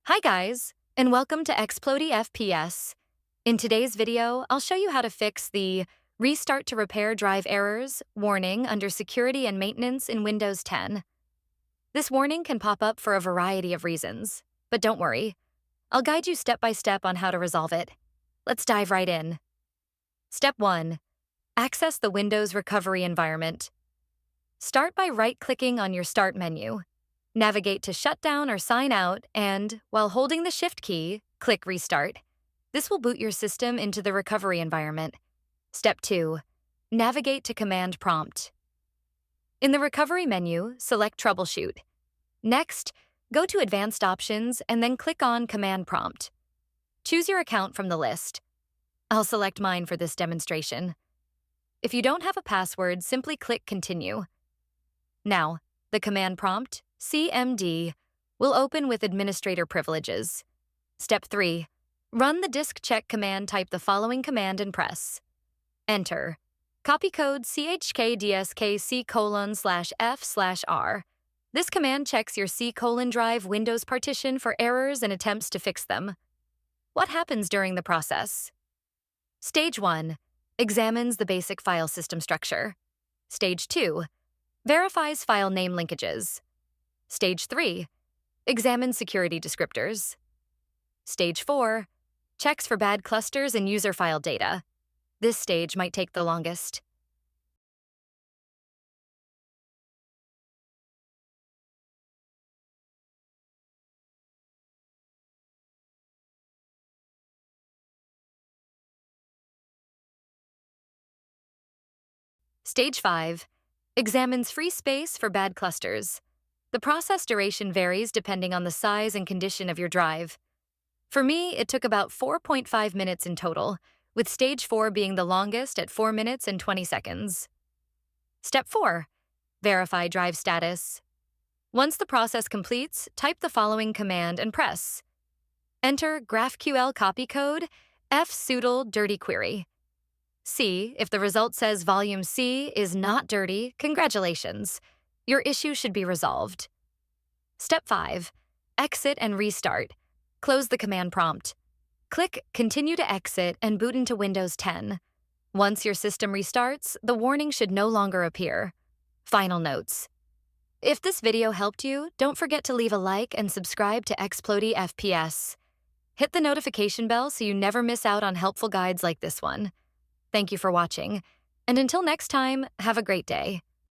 Hi guys, and welcome to chkdsk FPS. In today's video, I'll show you how to fix the Restart to Repair Drive Errors warning under Security and Maintenance in Windows 10. This warning can pop up for a variety of reasons, but don't worry. I'll guide you step by step on how to resolve it. Let's dive right in. Step 1. Access the Windows recovery environment. Start by right-clicking on your Start menu. Navigate to Shutdown or Sign Out, and, while holding the Shift key, click Restart. This will boot your system into the recovery environment. Step 2. Navigate to Command Prompt. In the Recovery menu, select Troubleshoot. Next, go to Advanced Options and then click on Command Prompt. Choose your account from the list. I'll select mine for this demonstration. If you don't have a password, simply click Continue. Now, the command prompt, CMD, will open with administrator privileges. Step 3. Run the disk check command. Type the following command and press Enter. Copy code chkdsk C:/F/R. This command checks your C:/drive Windows partition for errors and attempts to fix them. What happens during the process? Stage 1. Examines the basic file system structure. Stage 2. Verifies file name linkages. Stage 3. Examines security descriptors. Stage 4. Checks for bad clusters and user file data. This stage might take the longest. Stage 5. Examines free space for bad clusters. The process duration varies depending on the size and condition of your drive. For me, it took about 4.5 minutes in total, with Stage 4 being the longest at 4 minutes and 20 seconds. Step 4. Verify drive status. Once the process completes, type the following command and press Enter GraphQL copy code fsutil dirty query. See, if the result says volume C is not dirty, congratulations. Your issue should be resolved. Step 5. Exit and restart. Close the command prompt. Click Continue to exit and boot into Windows 10. Once your system restarts, the warning should no longer appear. Final notes. If this video helped you, don't forget to leave a like and subscribe to chkdsk FPS. Hit the notification bell so you never miss out on helpful guides like this one. Thank you for watching, and until next time, have a great day.